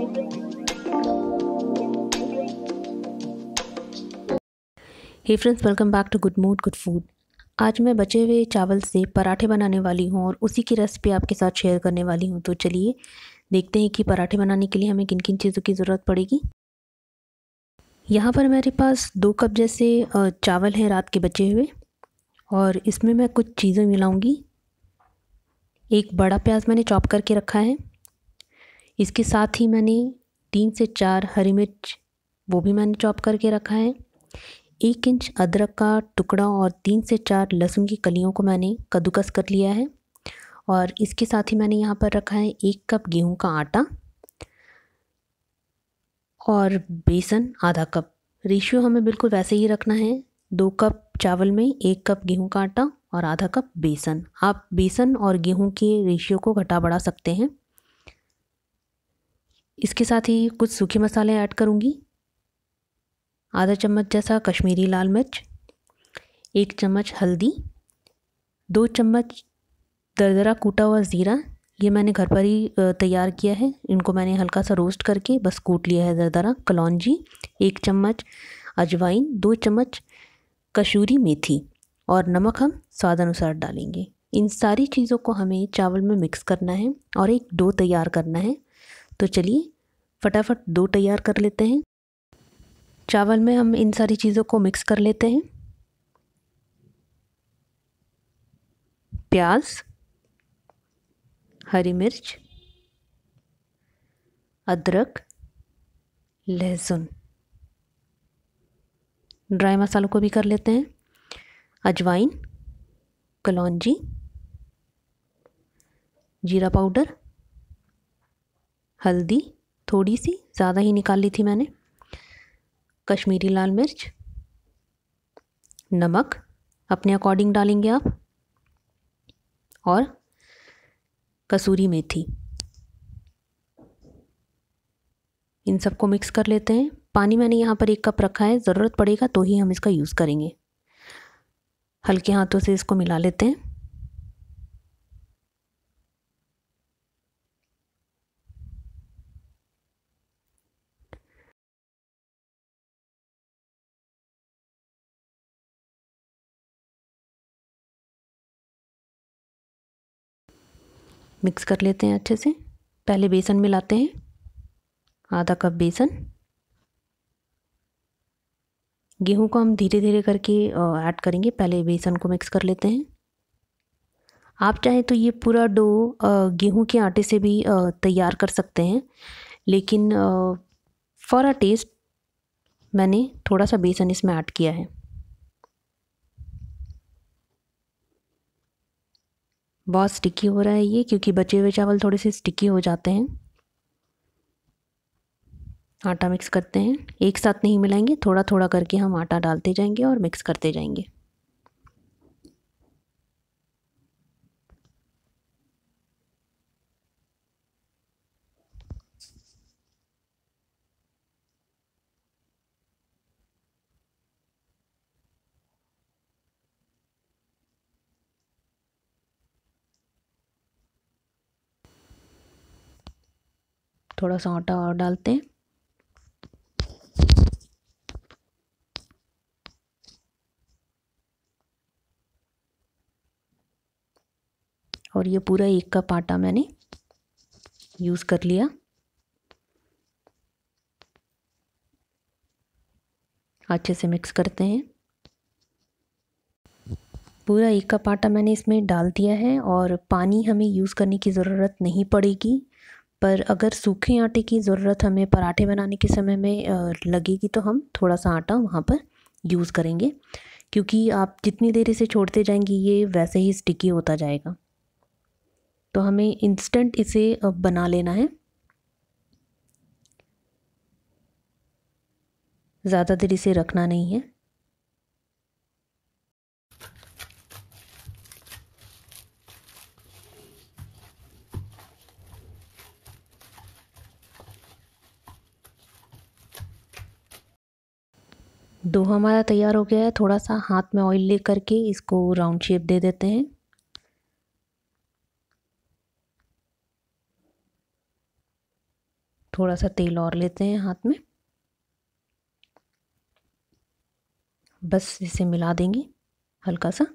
Hey friends, welcome back to good mood good food. आज मैं बचे हुए चावल से पराठे बनाने वाली हूँ और उसी की रेसिपी आपके साथ शेयर करने वाली हूँ। तो चलिए देखते हैं कि पराठे बनाने के लिए हमें किन किन चीज़ों की ज़रूरत पड़ेगी। यहाँ पर मेरे पास 2 कप जैसे चावल हैं रात के बचे हुए, और इसमें मैं कुछ चीज़ें मिलाऊंगी। एक बड़ा प्याज मैंने चॉप करके रखा है। इसके साथ ही मैंने 3 से 4 हरी मिर्च, वो भी मैंने चॉप करके रखा है। 1 इंच अदरक का टुकड़ा और 3 से 4 लहसुन की कलियों को मैंने कद्दूकस कर लिया है। और इसके साथ ही मैंने यहाँ पर रखा है 1 कप गेहूं का आटा और बेसन आधा कप। रेशियो हमें बिल्कुल वैसे ही रखना है, 2 कप चावल में 1 कप गेहूं का आटा और आधा कप बेसन। आप बेसन और गेहूं के रेशियो को घटा बढ़ा सकते हैं। इसके साथ ही कुछ सूखे मसाले ऐड करूँगी। आधा चम्मच जैसा कश्मीरी लाल मिर्च, 1 चम्मच हल्दी, 2 चम्मच दरदरा कूटा हुआ ज़ीरा, ये मैंने घर पर ही तैयार किया है। इनको मैंने हल्का सा रोस्ट करके बस कूट लिया है दरदरा। कलौंजी 1 चम्मच, अजवाइन 2 चम्मच, कसूरी मेथी और नमक हम स्वाद अनुसार डालेंगे। इन सारी चीज़ों को हमें चावल में मिक्स करना है और एक डो तैयार करना है। तो चलिए फटाफट डो तैयार कर लेते हैं। चावल में हम इन सारी चीज़ों को मिक्स कर लेते हैं। प्याज, हरी मिर्च, अदरक, लहसुन, ड्राई मसालों को भी कर लेते हैं। अजवाइन, कलौंजी, जीरा पाउडर, हल्दी थोड़ी सी, ज़्यादा ही निकाल ली थी मैंने, कश्मीरी लाल मिर्च, नमक अपने अकॉर्डिंग डालेंगे आप, और कसूरी मेथी। इन सबको मिक्स कर लेते हैं। पानी मैंने यहाँ पर 1 कप रखा है, ज़रूरत पड़ेगा तो ही हम इसका यूज़ करेंगे। हल्के हाथों से इसको मिला लेते हैं। मिक्स कर लेते हैं अच्छे से। पहले बेसन मिलाते हैं, आधा कप बेसन। गेहूं को हम धीरे धीरे करके ऐड करेंगे, पहले बेसन को मिक्स कर लेते हैं। आप चाहें तो ये पूरा डो गेहूं के आटे से भी तैयार कर सकते हैं, लेकिन फॉर अ टेस्ट मैंने थोड़ा सा बेसन इसमें ऐड किया है। बहुत स्टिकी हो रहा है ये, क्योंकि बचे हुए चावल थोड़े से स्टिकी हो जाते हैं। आटा मिक्स करते हैं, एक साथ नहीं मिलाएंगे, थोड़ा थोड़ा करके हम आटा डालते जाएंगे और मिक्स करते जाएंगे। थोड़ा सा आटा और डालते हैं। और ये पूरा 1 कप आटा मैंने यूज़ कर लिया। अच्छे से मिक्स करते हैं। पूरा 1 कप आटा मैंने इसमें डाल दिया है, और पानी हमें यूज़ करने की ज़रूरत नहीं पड़ेगी। पर अगर सूखे आटे की ज़रूरत हमें पराठे बनाने के समय में लगेगी तो हम थोड़ा सा आटा वहाँ पर यूज़ करेंगे, क्योंकि आप जितनी देर इसे छोड़ते जाएंगे ये वैसे ही स्टिकी होता जाएगा। तो हमें इंस्टेंट इसे बना लेना है, ज़्यादा देर इसे रखना नहीं है। डो हमारा तैयार हो गया है। थोड़ा सा हाथ में ऑयल ले करके इसको राउंड शेप दे देते हैं। थोड़ा सा तेल और लेते हैं हाथ में, बस इसे मिला देंगे हल्का सा,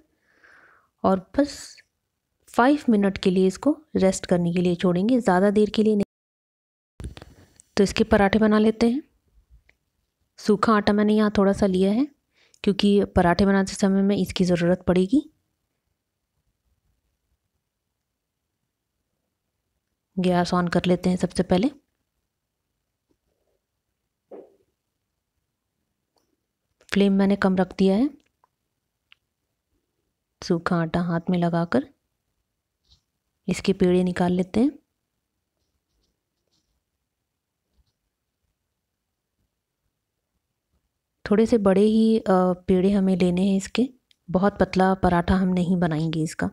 और बस 5 मिनट के लिए इसको रेस्ट करने के लिए छोड़ेंगे, ज़्यादा देर के लिए नहीं। तो इसके पराठे बना लेते हैं। सूखा आटा मैंने यहाँ थोड़ा सा लिया है क्योंकि पराठे बनाते समय में इसकी ज़रूरत पड़ेगी। गैस ऑन कर लेते हैं सबसे पहले। फ्लेम मैंने कम रख दिया है। सूखा आटा हाथ में लगाकर इसके पेड़े निकाल लेते हैं। थोड़े से बड़े ही पेड़े हमें लेने हैं इसके, बहुत पतला पराठा हम नहीं बनाएंगे इसका।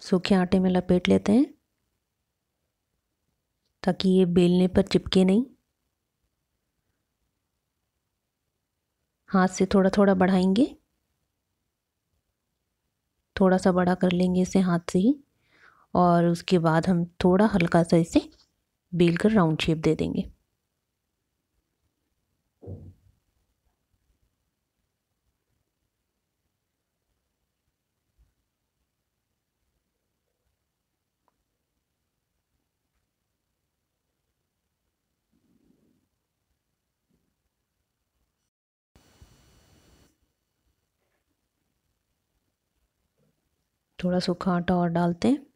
सूखे आटे में लपेट लेते हैं ताकि ये बेलने पर चिपके नहीं। हाथ से थोड़ा थोड़ा बढ़ाएंगे, थोड़ा सा बड़ा कर लेंगे इसे हाथ से ही, और उसके बाद हम थोड़ा हल्का सा इसे बेल कर राउंड शेप दे देंगे। थोड़ा सूखा आटा और डालते हैं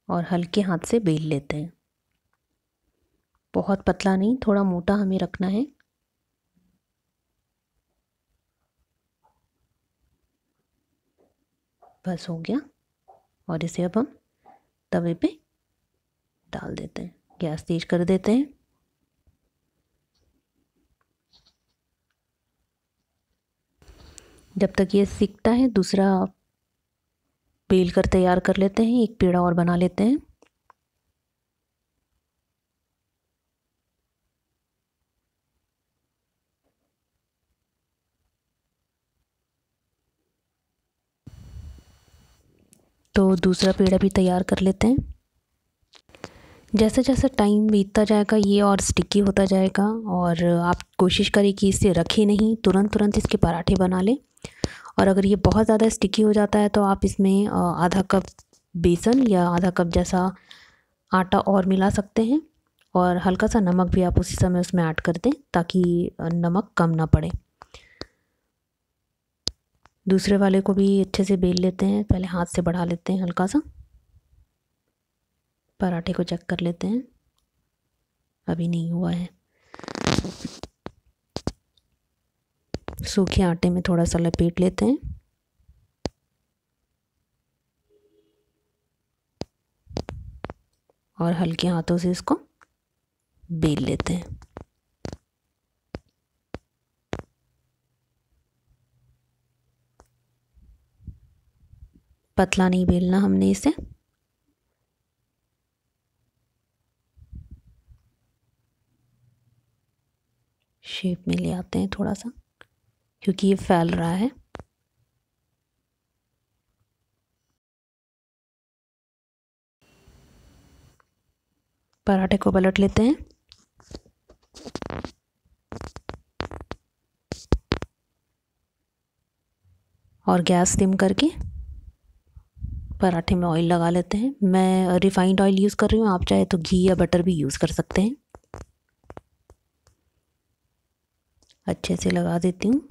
और हल्के हाथ से बेल लेते हैं। बहुत पतला नहीं, थोड़ा मोटा हमें रखना है। बस हो गया, और इसे अब हम तवे पे डाल देते हैं। गैस तेज कर देते हैं। जब तक ये सिकता है दूसरा बेल कर तैयार कर लेते हैं, एक पेड़ा और बना लेते हैं। तो दूसरा पेड़ा भी तैयार कर लेते हैं। जैसे जैसे टाइम बीतता जाएगा ये और स्टिकी होता जाएगा, और आप कोशिश करें कि इसे रखें नहीं, तुरंत तुरंत इसके पराठे बना लें। और अगर ये बहुत ज़्यादा स्टिकी हो जाता है तो आप इसमें आधा कप बेसन या आधा कप जैसा आटा और मिला सकते हैं, और हल्का सा नमक भी आप उसी समय उसमें ऐड कर दें ताकि नमक कम ना पड़े। दूसरे वाले को भी अच्छे से बेल लेते हैं, पहले हाथ से बढ़ा लेते हैं हल्का सा। पराठे को चेक कर लेते हैं, अभी नहीं हुआ है। सूखे आटे में थोड़ा सा लपेट लेते हैं और हल्के हाथों से इसको बेल लेते हैं। पतला नहीं बेलना हमने इसे। शेप में ले आते हैं थोड़ा सा क्योंकि ये फैल रहा है। पराठे को पलट लेते हैं और गैस सिम करके पराठे में ऑयल लगा लेते हैं। मैं रिफाइंड ऑयल यूज़ कर रही हूँ, आप चाहे तो घी या बटर भी यूज़ कर सकते हैं। अच्छे से लगा देती हूँ।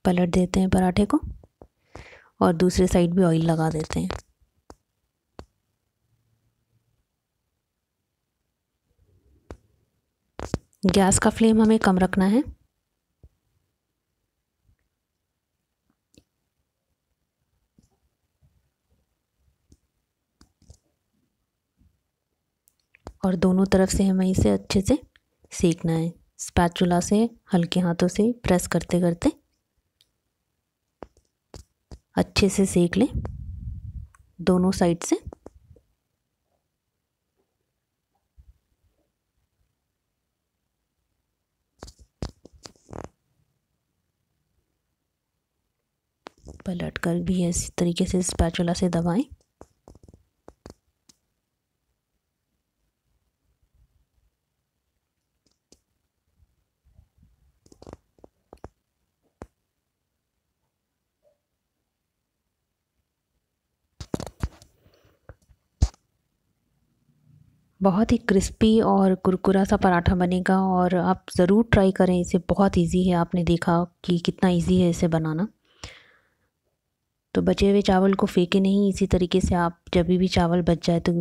पलट देते हैं पराठे को और दूसरे साइड भी ऑयल लगा देते हैं। गैस का फ्लेम हमें कम रखना है। और दोनों तरफ से हमें इसे अच्छे से सेकना है। स्पैचुला से हल्के हाथों से प्रेस करते करते अच्छे से सेक लें दोनों साइड से। पलट कर भी इसी तरीके से स्पैचुला से दबाएं। बहुत ही क्रिस्पी और कुरकुरा सा पराठा बनेगा और आप ज़रूर ट्राई करें इसे। बहुत इजी है, आपने देखा कि कितना इजी है इसे बनाना। तो बचे हुए चावल को फेंके नहीं, इसी तरीके से आप जब भी चावल बच जाए तो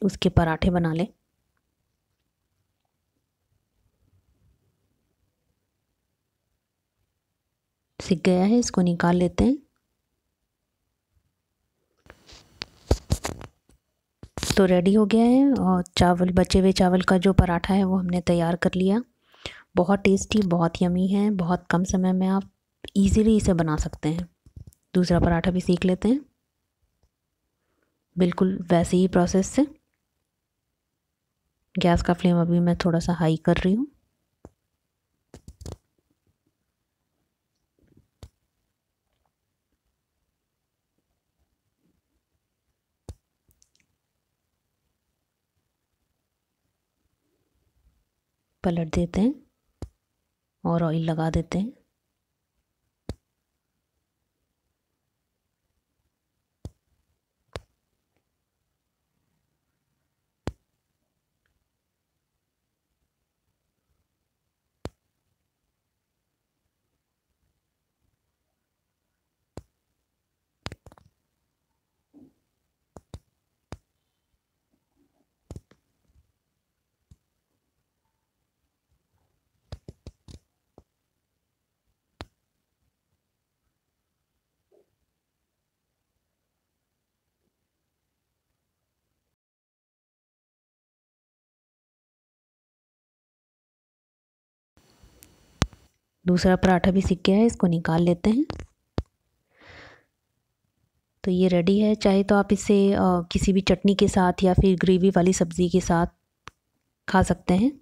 उसके पराठे बना लें। सिक गया है, इसको निकाल लेते हैं। तो रेडी हो गया है और चावल, बचे हुए चावल का जो पराठा है वो हमने तैयार कर लिया। बहुत टेस्टी, बहुत यमी है। बहुत कम समय में आप इजीली इसे बना सकते हैं। दूसरा पराठा भी सेक लेते हैं बिल्कुल वैसे ही प्रोसेस से। गैस का फ्लेम अभी मैं थोड़ा सा हाई कर रही हूँ। पलट देते हैं और ऑयल लगा देते हैं। दूसरा पराठा भी सिक गया है, इसको निकाल लेते हैं। तो ये रेडी है। चाहे तो आप इसे किसी भी चटनी के साथ या फिर ग्रेवी वाली सब्ज़ी के साथ खा सकते हैं।